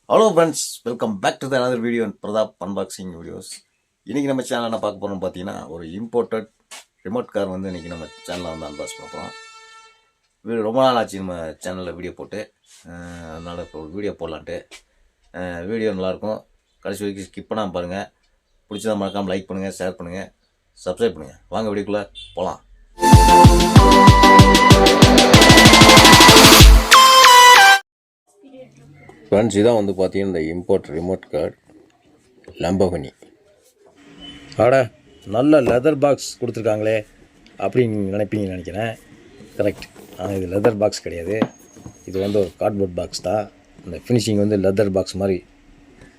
Hello friends, welcome back to the another video Pratap unboxing videos. இன்றைக்கி நம்ம சேனலில் என்ன பார்க்க போகிறோம்னு பார்த்தீங்கன்னா, ஒரு இம்போர்ட்டட் ரிமோட் கார் வந்து இன்றைக்கி நம்ம சேனலில் வந்து அன்பாக்ஸ் பண்ண போகிறோம். ரொம்ப நாள் ஆச்சு நம்ம சேனலில் வீடியோ போட்டு, அதனால் இப்போ ஒரு வீடியோ போடலான்ட்டு. வீடியோ நல்லாயிருக்கும், கடைசி வரைக்கும் ஸ்கிப் பண்ணாமல் பாருங்கள். பிடிச்சதை மறக்காமல் லைக் பண்ணுங்கள், ஷேர் பண்ணுங்கள், சப்ஸ்கிரைப் பண்ணுங்கள். வாங்க வீடியோக்குள்ளே போகலாம். ஃப்ரெண்ட்ஸ், இதான் வந்து பார்த்தீங்கன்னா இந்த இம்போர்ட் ரிமோட் கார் லம்போகினி. ஆட நல்ல லெதர் பாக்ஸ் கொடுத்துருக்காங்களே அப்படின்னு நினைப்பீங்கன்னு நினைக்கிறேன். கரெக்ட். ஆனால் இது லெதர் பாக்ஸ் கிடையாது, இது வந்து ஒரு கார்ட்போர்ட் பாக்ஸ் தான். அந்த ஃபினிஷிங் வந்து லெதர் பாக்ஸ் மாதிரி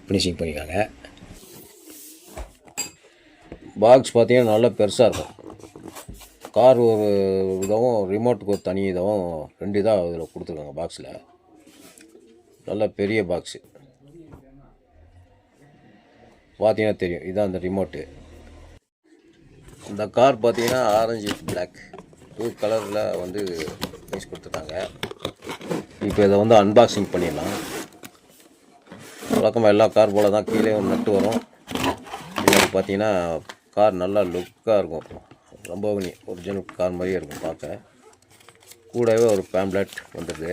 ஃபினிஷிங் பண்ணியிருக்காங்க. பாக்ஸ் பார்த்தீங்கன்னா நல்லா பெருசாக இருக்கும். கார் ஒரு இதாகவும் ரிமோட்டுக்கு ஒரு தனி இதாகவும் ரெண்டு இதாக இதில் கொடுத்துருக்காங்க பாக்ஸில். நல்ல பெரிய பாக்ஸு பார்த்தீங்கன்னா தெரியும். இதுதான் அந்த ரிமோட்டு. இந்த கார் பார்த்தீங்கன்னா ஆரஞ்சு பிளாக் 2 கலரில் வந்து பீஸ் கொடுத்துருக்காங்க. இப்போ இதை வந்து அன்பாக்சிங் பண்ணிடலாம். வழக்கமாக எல்லா கார் போல் தான் கீழே ஒரு நட்டு வரும். இது பார்த்தீங்கன்னா கார் நல்லா லுக்காக இருக்கும். லம்போகினி ஒரிஜினல் கார் மாதிரியே இருக்கும் பார்க்க. கூடவே ஒரு பேம்ப்ளெட் வந்துடுது,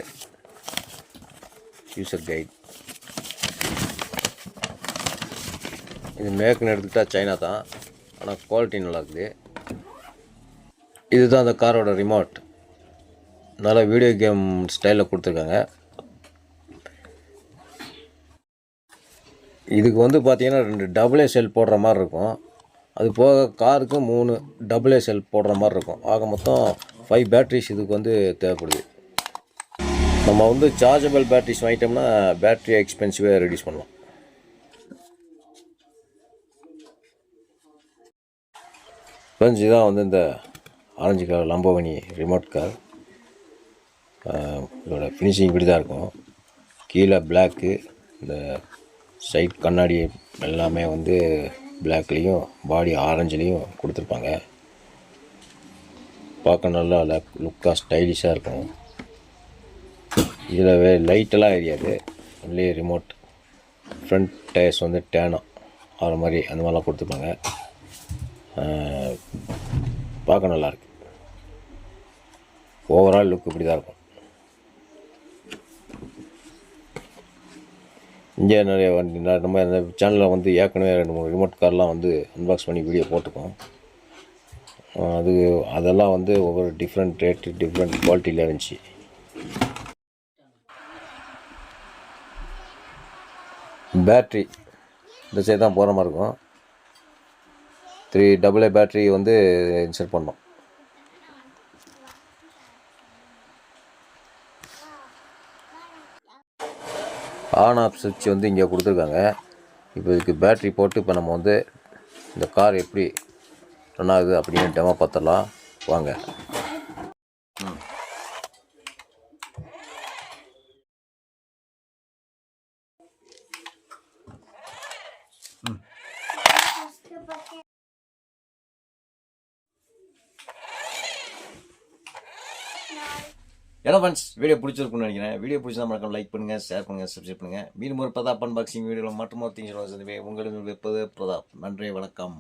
யூசர் கைட். இது மேக்னு எடுத்துக்கிட்டால் சைனா தான், ஆனால் குவாலிட்டி நல்லா இருக்குது. இதுதான் அந்த காரோட ரிமோட். நல்லா வீடியோ கேம் ஸ்டைலில் கொடுத்துருக்காங்க. இதுக்கு வந்து பார்த்தீங்கன்னா 2 டபுள் செல் போடுற மாதிரி இருக்கும். அது போக காருக்கு 3 டபுள் செல் போடுற மாதிரி இருக்கும். ஆக மொத்தம் 5 பேட்ரிஸ் இதுக்கு வந்து தேவைப்படுது. நம்ம வந்து சார்ஜபிள் பேட்ரிஸ் வாங்கிட்டோம்னா பேட்ரி எக்ஸ்பென்சிவாக ரெடியூஸ் பண்ணலாம். ஃப்ரெண்ட்ஸ், இதான் வந்து இந்த orange colour Lamborghini remote car. இதோட ஃபினிஷிங் இப்படி தான் இருக்கும். கீழே பிளாக்கு, இந்த சைட் கண்ணாடி எல்லாமே வந்து பிளாக்லேயும் பாடி ஆரஞ்சுலேயும் கொடுத்துருப்பாங்க. பார்க்க நல்லா லுக்காக ஸ்டைலிஷாக இருக்கும். இதில் லைட்டெல்லாம் எரியாது, ஒன்லி ரிமோட். ஃப்ரண்ட் டயர்ஸ் வந்து டேனாக ஆகிற மாதிரி அந்த மாதிரிலாம் கொடுத்துருப்பாங்க. பார்க்க நல்லாயிருக்கு. ஓவரால் லுக் இப்படி தான் இருக்கும். இங்கே நிறைய வண்டி நம்ம இந்த சேனலில் வந்து ஏற்கனவே 2-3 ரிமோட் கார்லாம் வந்து அன்பாக்ஸ் பண்ணி வீடியோ போட்டிருக்கோம். அதெல்லாம் வந்து ஒவ்வொரு டிஃப்ரெண்ட் ரேட்டு, டிஃப்ரெண்ட் குவாலிட்டியில் இருந்துச்சு. பேட்ரி இந்த சைடு தான் போகிற மாதிரி இருக்கும். 3 AA பேட்ரி வந்து இன்சர்ட் பண்ணோம். ஆன் ஆஃப் சுவிட்ச் வந்து இங்கே கொடுத்துருக்காங்க. இப்போ இதுக்கு பேட்ரி போட்டு இப்போ நம்ம வந்து இந்த கார் எப்படி ரன் ஆகுது அப்படின்னு டெமோ பார்த்துடலாம் வாங்க. ஏன்னா ஃப்ரெண்ட்ஸ், வீடியோ பிடிச்சிருக்குன்னு நினைக்கிறேன். வீடியோ பிடிச்சா மறக்காம லைக் பண்ணுங்கள், ஷேர் பண்ணுங்கள், சப்ஸ்கிரைப் பண்ணுங்கள். மீண்டும் ஒரு பிரதாப் அன்பாக்சிங் வீடியோவில் மற்றும் ஒரு திங்ஸ் சந்திப்பேன். உங்களிடம் வைப்பது பிரதாப். நன்றி, வணக்கம்.